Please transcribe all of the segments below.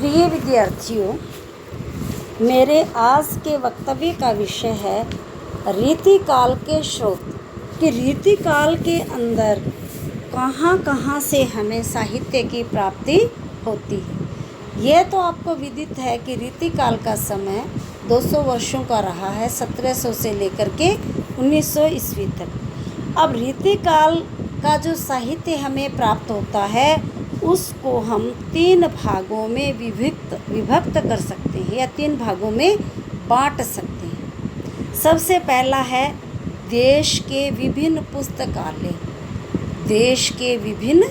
प्रिय विद्यार्थियों, मेरे आज के वक्तव्य का विषय है रीतिकाल के स्रोत कि रीतिकाल के अंदर कहाँ कहाँ से हमें साहित्य की प्राप्ति होती है। यह तो आपको विदित है कि रीतिकाल का समय 200 वर्षों का रहा है, 1700 से लेकर के 1900 ईस्वी तक। अब रीतिकाल का जो साहित्य हमें प्राप्त होता है उसको हम 3 भागों में विभक्त कर सकते हैं या 3 भागों में बांट सकते हैं। सबसे पहला है देश के विभिन्न पुस्तकालय। देश के विभिन्न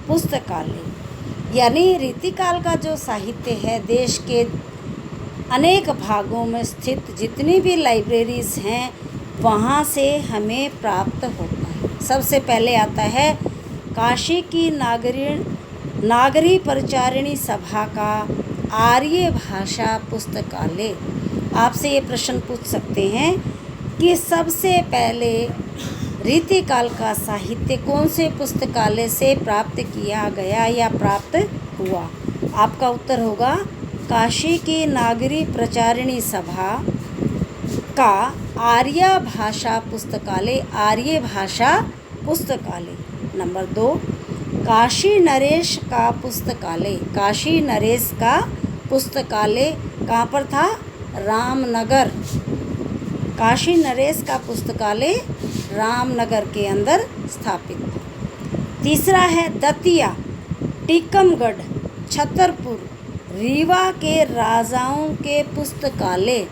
पुस्तकालय यानी रीतिकाल का जो साहित्य है देश के अनेक भागों में स्थित जितनी भी लाइब्रेरीज हैं वहाँ से हमें प्राप्त होता है। सबसे पहले आता है काशी की नागरी परिचारिणी सभा का आर्य भाषा पुस्तकालय। आपसे ये प्रश्न पूछ सकते हैं कि सबसे पहले रीतिकाल का साहित्य कौन से पुस्तकालय से प्राप्त किया गया या प्राप्त हुआ। आपका उत्तर होगा काशी की नागरी प्रचारिणी सभा का आर्य भाषा पुस्तकालय। आर्य भाषा पुस्तकालय। नंबर 2 काशी नरेश का पुस्तकालय। काशी नरेश का पुस्तकालय कहाँ पर था? रामनगर। काशी नरेश का पुस्तकालय रामनगर के अंदर स्थापित था। तीसरा है दतिया, टीकमगढ़, छतरपुर, रीवा के राजाओं के पुस्तकालय।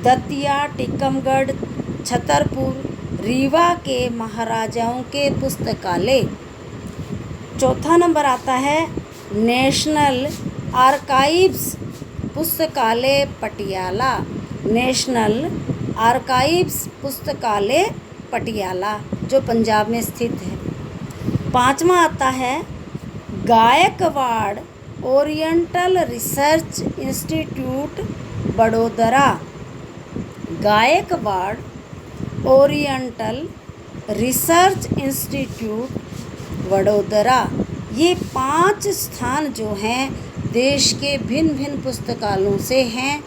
दतिया, टीकमगढ़, छतरपुर, रीवा के महाराजाओं के पुस्तकालय। चौथा नंबर आता है नेशनल आर्काइव्स पुस्तकालय पटियाला। नेशनल आर्काइव्स पुस्तकालय पटियाला जो पंजाब में स्थित है। पांचवा आता है गायकवाड़ ओरिएंटल रिसर्च इंस्टीट्यूट बड़ोदरा। Gaekwad oriental research institute Vadodara. ये 5 स्थान जो हैं देश के भिन्न भिन्न पुस्तकालयों से हैं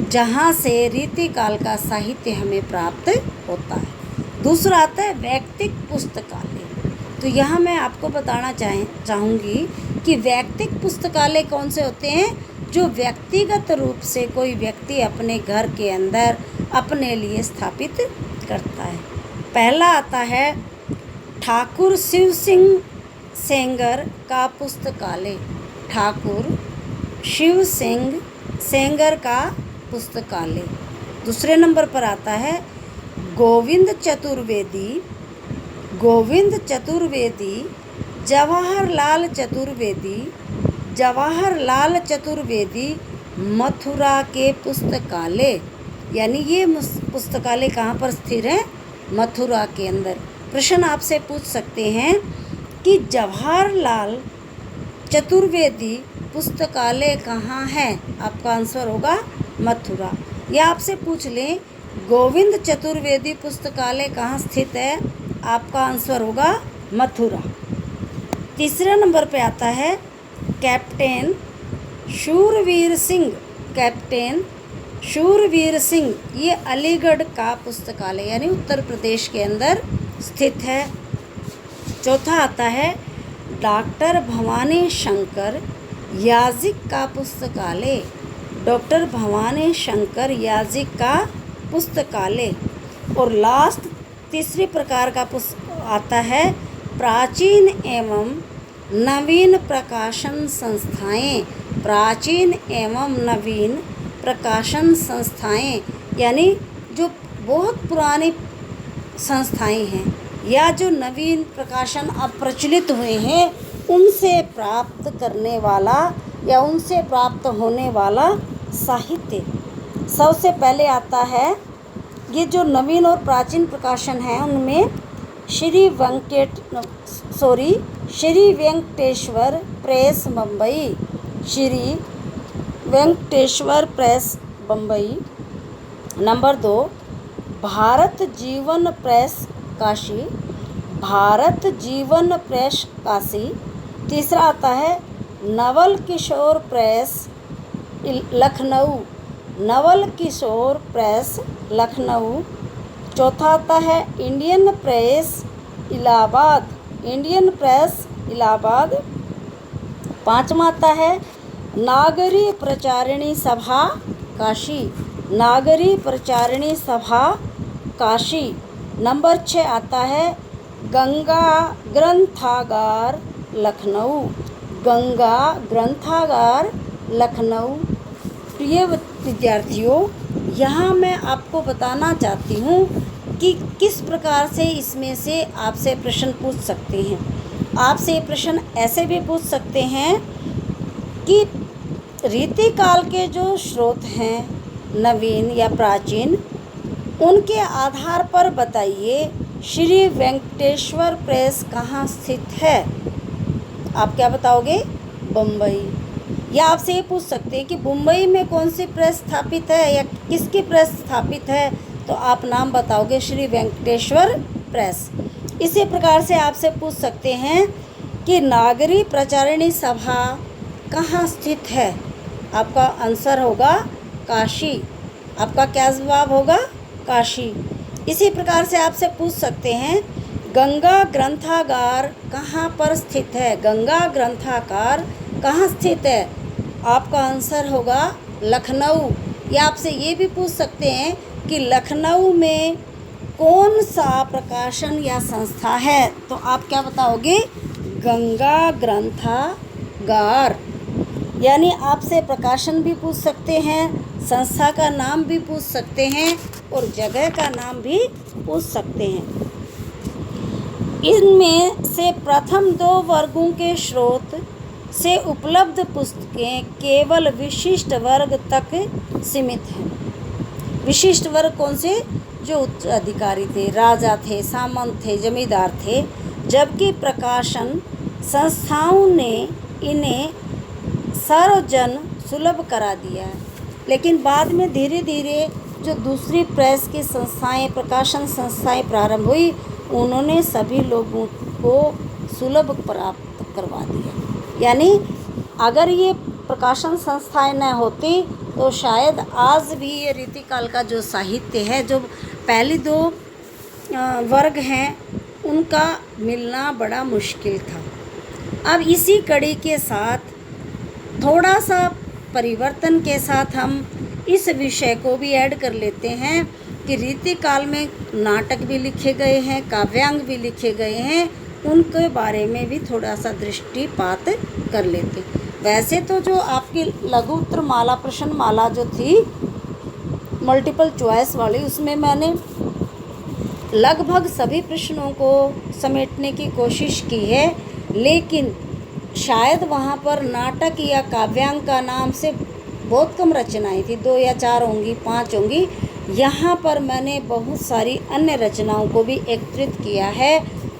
जहाँ से रीतिकाल का साहित्य हमें प्राप्त होता है। दूसरा आता है वैयक्तिक पुस्तकालय। तो यहाँ मैं आपको बताना चाहूँगी कि वैयक्तिक पुस्तकालय कौन से होते हैं? जो व्यक्तिगत रूप से कोई व्यक्ति अपने घर के अंदर अपने लिए स्थापित करता है। पहला आता है ठाकुर शिव सिंह सेंगर का पुस्तकालय। ठाकुर शिव सिंह सेंगर का पुस्तकालय। दूसरे नंबर पर आता है गोविंद चतुर्वेदी। गोविंद चतुर्वेदी, जवाहरलाल चतुर्वेदी। जवाहरलाल चतुर्वेदी मथुरा के पुस्तकालय। यानी ये पुस्तकालय कहाँ पर स्थिर है? मथुरा के अंदर। प्रश्न आपसे पूछ सकते हैं कि जवाहरलाल चतुर्वेदी पुस्तकालय कहाँ है? आपका आंसर होगा मथुरा। या आपसे पूछ लें गोविंद चतुर्वेदी पुस्तकालय कहाँ स्थित है? आपका आंसर होगा मथुरा। तीसरे नंबर पे आता है कैप्टन शूरवीर सिंह। कैप्टन शूरवीर सिंह, ये अलीगढ़ का पुस्तकालय यानी उत्तर प्रदेश के अंदर स्थित है। चौथा आता है डॉक्टर भवानी शंकर याजिक का पुस्तकालय। डॉक्टर भवानी शंकर याजिक का पुस्तकालय। और लास्ट तीसरी प्रकार का आता है प्राचीन एवं नवीन प्रकाशन संस्थाएं। प्राचीन एवं नवीन प्रकाशन संस्थाएं यानी जो बहुत पुरानी संस्थाएं हैं या जो नवीन प्रकाशन अब प्रचलित हुए हैं उनसे प्राप्त करने वाला या उनसे प्राप्त होने वाला साहित्य। सबसे पहले आता है ये जो नवीन और प्राचीन प्रकाशन हैं उनमें Shri Venkateshwar press Mumbai. Shri Venkateshwar press Mumbai. Number 2 Bharat Jiwan press Kashi. Bharat Jiwan press Kashi. तीसरा आता है नवल किशोर प्रेस लखनऊ, नवल किशोर प्रेस लखनऊ। चौथा आता है Indian press Allahabad, Indian press Allahabad. पांचवा आता है नागरी प्रचारिणी सभा काशी, नागरी प्रचारिणी सभा काशी। नंबर 6 आता है गंगा ग्रंथागार लखनऊ, गंगा ग्रंथागार लखनऊ। प्रिय विद्यार्थियों, यहाँ मैं आपको बताना चाहती हूँ कि किस प्रकार से इसमें से आपसे प्रश्न पूछ सकते हैं। आपसे ये प्रश्न ऐसे भी पूछ सकते हैं कि रीतिकाल के जो स्रोत हैं, नवीन या प्राचीन, उनके आधार पर बताइए श्री वेंकटेश्वर प्रेस कहाँ स्थित है। आप क्या बताओगे? बम्बई। या आपसे ये पूछ सकते हैं कि मुंबई में कौन सी प्रेस स्थापित है या किसकी प्रेस स्थापित है, तो आप नाम बताओगे श्री वेंकटेश्वर प्रेस। इसी प्रकार से आपसे पूछ सकते हैं कि नागरी प्रचारिणी सभा कहाँ स्थित है। आपका आंसर होगा काशी। आपका क्या जवाब होगा? काशी। इसी प्रकार से आपसे पूछ सकते हैं गंगा ग्रंथागार कहाँ पर स्थित है, गंगा ग्रंथागार कहाँ स्थित है। आपका आंसर होगा लखनऊ। या आपसे ये भी पूछ सकते हैं कि लखनऊ में कौन सा प्रकाशन या संस्था है, तो आप क्या बताओगे? गंगा ग्रंथागार। यानी आपसे प्रकाशन भी पूछ सकते हैं, संस्था का नाम भी पूछ सकते हैं और जगह का नाम भी पूछ सकते हैं। इनमें से प्रथम 2 वर्गों के स्रोत से उपलब्ध पुस्तकें केवल विशिष्ट वर्ग तक सीमित हैं। विशिष्ट वर्ग कौन से? जो उच्च अधिकारी थे, राजा थे, सामंत थे, जमींदार थे। जबकि प्रकाशन संस्थाओं ने इन्हें सर्वजन सुलभ करा दिया है। लेकिन बाद में धीरे धीरे जो दूसरी प्रेस की संस्थाएं, प्रकाशन संस्थाएं प्रारंभ हुई, उन्होंने सभी लोगों को सुलभ प्राप्त करवा दिया। यानी अगर ये प्रकाशन संस्थाएं न होती तो शायद आज भी ये रीतिकाल का जो साहित्य है, जो पहली 2 वर्ग हैं, उनका मिलना बड़ा मुश्किल था। अब इसी कड़ी के साथ थोड़ा सा परिवर्तन के साथ हम इस विषय को भी ऐड कर लेते हैं कि रीतिकाल में नाटक भी लिखे गए हैं, काव्यांग भी लिखे गए हैं, उनके बारे में भी थोड़ा सा दृष्टिपात कर लेते। वैसे तो जो आपकी लघु उत्तर माला, प्रश्न माला जो थी मल्टीपल चॉइस वाली, उसमें मैंने लगभग सभी प्रश्नों को समेटने की कोशिश की है, लेकिन शायद वहाँ पर नाटक या काव्यांग का नाम से बहुत कम रचनाएं थी, 2 या 4 होंगी, 5 होंगी। यहाँ पर मैंने बहुत सारी अन्य रचनाओं को भी एकत्रित किया है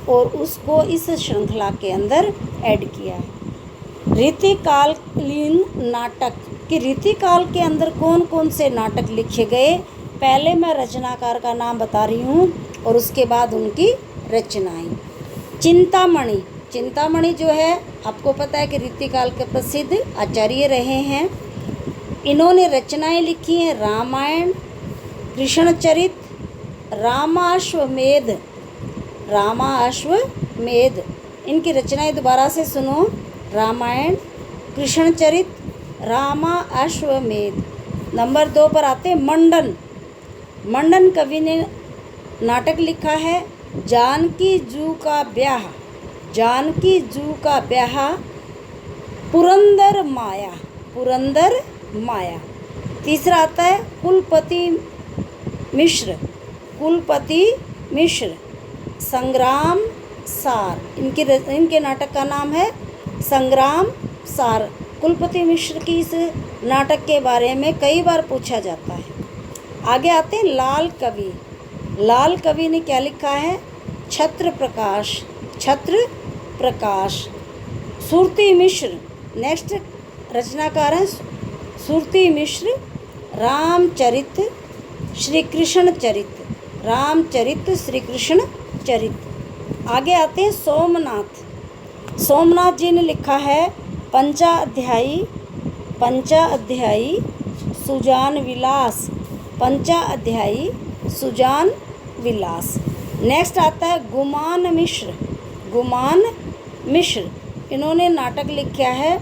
और उसको इस श्रृंखला के अंदर ऐड किया है। रीतिकालीन नाटक कि रीतिकाल के अंदर कौन कौन से नाटक लिखे गए, पहले मैं रचनाकार का नाम बता रही हूँ और उसके बाद उनकी रचनाएं। चिंतामणि, चिंतामणि जो है आपको पता है कि रीतिकाल के प्रसिद्ध आचार्य रहे हैं। इन्होंने रचनाएं लिखी हैं रामायण, कृष्णचरित, रामाश्वमेध, रामाश्वमेध। इनकी रचनाएं दोबारा से सुनो, रामायण, कृष्णचरित, रामाश्वमेध। नंबर 2 पर आते मंडन। मंडन कवि ने नाटक लिखा है जानकी जू का ब्याह, जानकी जू का ब्याह, पुरंदर माया, पुरंदर माया। तीसरा आता है कुलपति मिश्र, कुलपति मिश्र, संग्राम सार। इनके नाटक का नाम है संग्राम सार। कुलपति मिश्र की इस नाटक के बारे में कई बार पूछा जाता है। आगे आते हैं लाल कवि। लाल कवि ने क्या लिखा है? छत्र प्रकाश, छत्र प्रकाश। सुरती मिश्र नेक्स्ट रचनाकार हैं, सुरती मिश्र। रामचरित श्री कृष्ण चरित, रामचरित श्री कृष्ण चरित। आगे आते हैं सोमनाथ। सोमनाथ जी ने लिखा है पंचाध्यायी पंचाध्यायी सुजान विलास, पंचाध्यायी सुजान विलास। नेक्स्ट आता है गुमान मिश्र, गुमान मिश्र, इन्होंने नाटक लिखा है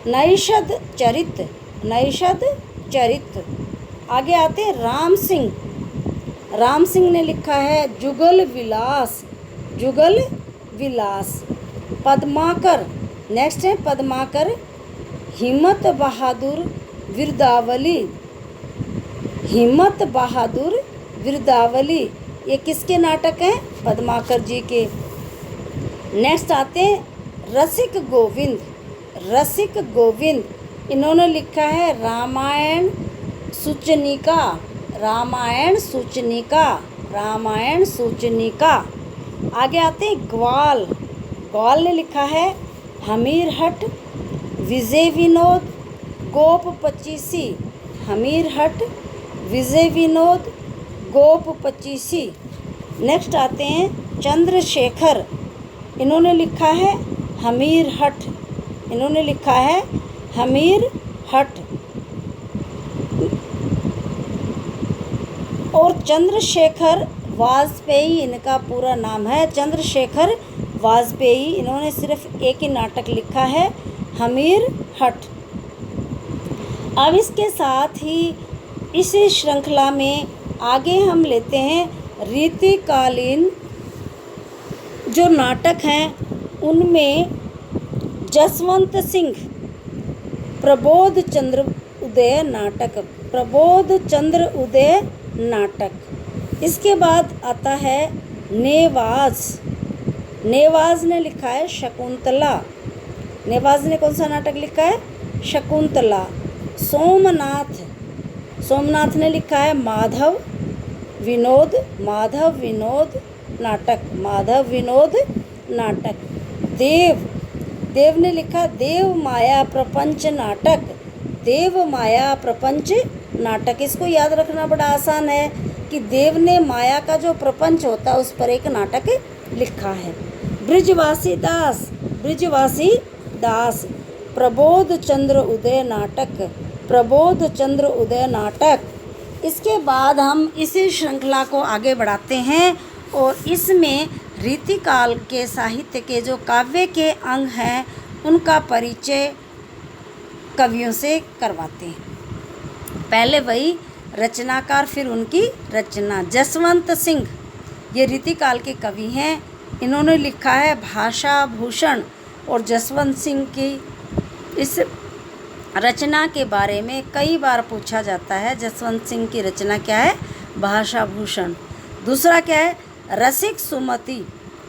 नैषध चरित, नैषध चरित। आगे आते हैं राम सिंह, राम सिंह ने लिखा है जुगल विलास, जुगल विलास। पद्माकर, नेक्स्ट है पद्माकर हिम्मत बहादुर विरदावली, हिम्मत बहादुर विरदावली, ये किसके नाटक हैं? पद्माकर जी के। नेक्स्ट आते हैं रसिक गोविंद, रसिक गोविंद, इन्होंने लिखा है रामायण सूचनिका, रामायण सूचनिका, रामायण सूचनिका। आगे आते हैं ग्वाल, ग्वाल ने लिखा है हमीरहट विजय विनोद गोप पचीसी, हमीरहट विजय विनोद गोप पचीसी। नेक्स्ट आते हैं चंद्रशेखर, इन्होंने लिखा है हमीरहट, इन्होंने लिखा है हमीरहट। और चंद्रशेखर वाजपेयी इनका पूरा नाम है, चंद्रशेखर वाजपेयी, इन्होंने सिर्फ एक ही नाटक लिखा है हमीरहट। अब इसके साथ ही इसी श्रृंखला में आगे हम लेते हैं रीतिकालीन जो नाटक हैं उनमें जसवंत सिंह प्रबोध चंद्र उदय नाटक, प्रबोध चंद्र उदय नाटक। इसके बाद आता है नेवाज, नेवाज ने लिखा है शकुंतला, नेवाज ने कौन सा नाटक लिखा है? शकुंतला। सोमनाथ, सोमनाथ ने लिखा है माधव विनोद, माधव विनोद नाटक, माधव विनोद नाटक। देव, देव ने लिखा देव माया प्रपंच नाटक, देव माया प्रपंच नाटक। इसको याद रखना बड़ा आसान है कि देव ने माया का जो प्रपंच होता है उस पर एक नाटक लिखा है। ब्रिजवासी दास, ब्रिजवासी दास, प्रबोध चंद्र उदय नाटक, प्रबोध चंद्र उदय नाटक। इसके बाद हम इसी श्रृंखला को आगे बढ़ाते हैं और इसमें रीतिकाल के साहित्य के जो काव्य के अंग हैं उनका परिचय कवियों से करवाते हैं। पहले वही रचनाकार, फिर उनकी रचना। जसवंत सिंह ये रीतिकाल के कवि हैं, इन्होंने लिखा है भाषा भूषण। और जसवंत सिंह की इस रचना के बारे में कई बार पूछा जाता है। जसवंत सिंह की रचना क्या है? भाषा भूषण। दूसरा क्या है? रसिक सुमति,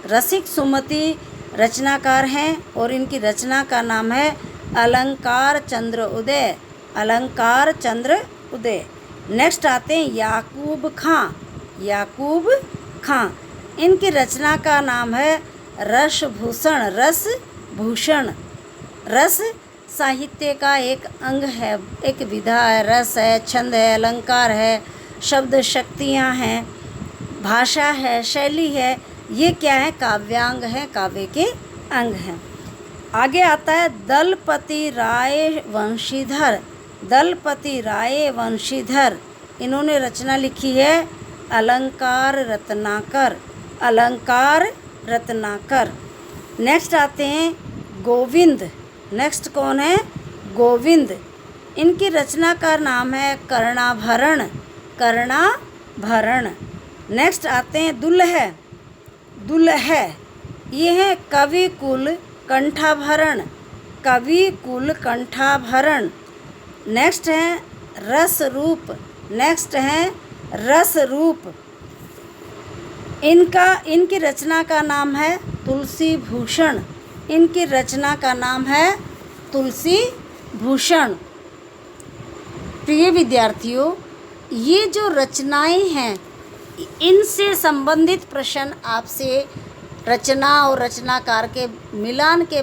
रसिक सुमति रचनाकार हैं और इनकी रचना का नाम है अलंकार चंद्र उदय, अलंकार चंद्र उदय। नेक्स्ट आते हैं याकूब खां, याकूब खां, इनकी रचना का नाम है रस भूषण, रस भूषण। रस साहित्य का एक अंग है, एक विधा है, रस है, छंद है, अलंकार है, शब्द शक्तियाँ हैं, भाषा है, शैली है, ये क्या है? काव्यांग हैं, काव्य के अंग हैं। आगे आता है दलपति राय वंशीधर, दलपति राय वंशीधर, इन्होंने रचना लिखी है अलंकार रत्नाकर, अलंकार रत्नाकर। नेक्स्ट आते हैं गोविंद, नेक्स्ट कौन है? गोविंद, इनकी रचना का नाम है कर्णाभरण, कर्णाभरण। नेक्स्ट आते हैं दुल्हे, दुल्हे, ये है कवि कुल कंठाभरण, कवि कुल कंठाभरण। नेक्स्ट है रस रूप, नेक्स्ट है रस रूप, इनकी रचना का नाम है तुलसी भूषण, इनकी रचना का नाम है तुलसी भूषण। प्रिय विद्यार्थियों, ये जो रचनाएं हैं इनसे संबंधित प्रश्न आपसे रचना और रचनाकार के मिलान के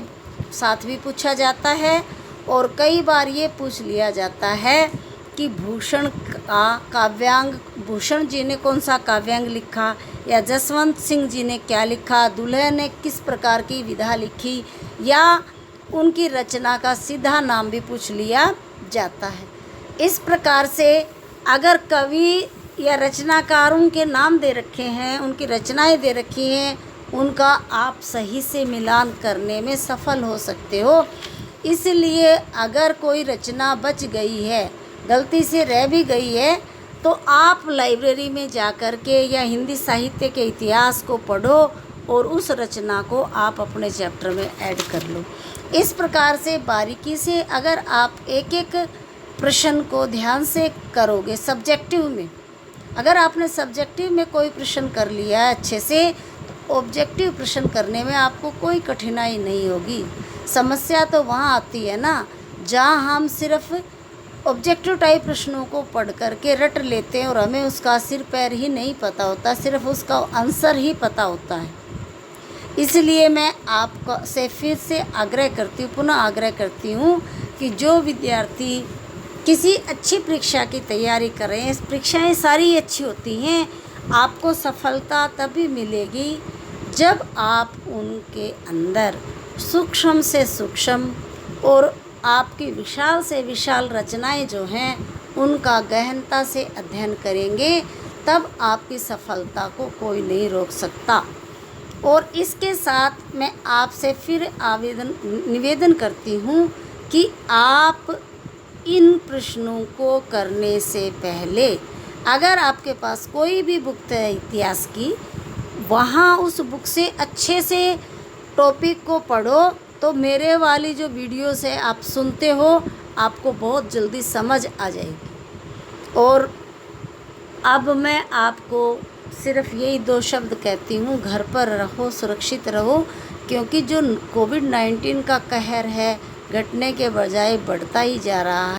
साथ भी पूछा जाता है और कई बार ये पूछ लिया जाता है कि भूषण का काव्यांग, भूषण जी ने कौन सा काव्यांग लिखा या जसवंत सिंह जी ने क्या लिखा, दुल्हे ने किस प्रकार की विधा लिखी, या उनकी रचना का सीधा नाम भी पूछ लिया जाता है। इस प्रकार से अगर कवि या रचनाकारों के नाम दे रखे हैं, उनकी रचनाएं दे रखी हैं, उनका आप सही से मिलान करने में सफल हो सकते हो। इसलिए अगर कोई रचना बच गई है, गलती से रह भी गई है, तो आप लाइब्रेरी में जा कर के या हिंदी साहित्य के इतिहास को पढ़ो और उस रचना को आप अपने चैप्टर में ऐड कर लो। इस प्रकार से बारीकी से अगर आप एक एक प्रश्न को ध्यान से करोगे, सब्जेक्टिव में अगर आपने सब्जेक्टिव में कोई प्रश्न कर लिया है अच्छे से, तो ऑब्जेक्टिव प्रश्न करने में आपको कोई कठिनाई नहीं होगी। समस्या तो वहाँ आती है ना, जहाँ हम सिर्फ ऑब्जेक्टिव टाइप प्रश्नों को पढ़ करके रट लेते हैं और हमें उसका सिर पैर ही नहीं पता होता, सिर्फ उसका आंसर ही पता होता है। इसलिए मैं आपको से फिर से आग्रह करती हूँ, पुनः आग्रह करती हूँ कि जो विद्यार्थी किसी अच्छी परीक्षा की तैयारी कर रहे हैं, परीक्षाएँ सारी अच्छी होती हैं, आपको सफलता तभी मिलेगी जब आप उनके अंदर सूक्ष्म से सूक्ष्म और आपकी विशाल से विशाल रचनाएं जो हैं उनका गहनता से अध्ययन करेंगे, तब आपकी सफलता को कोई नहीं रोक सकता। और इसके साथ मैं आपसे फिर निवेदन करती हूँ कि आप इन प्रश्नों को करने से पहले अगर आपके पास कोई भी बुक है इतिहास की, वहाँ उस बुक से अच्छे से टॉपिक को पढ़ो, तो मेरे वाली जो वीडियोस है आप सुनते हो, आपको बहुत जल्दी समझ आ जाएगी। और अब मैं आपको सिर्फ यही 2 शब्द कहती हूँ, घर पर रहो, सुरक्षित रहो, क्योंकि जो कोविड-19 का कहर है घटने के बजाय बढ़ता ही जा रहा है।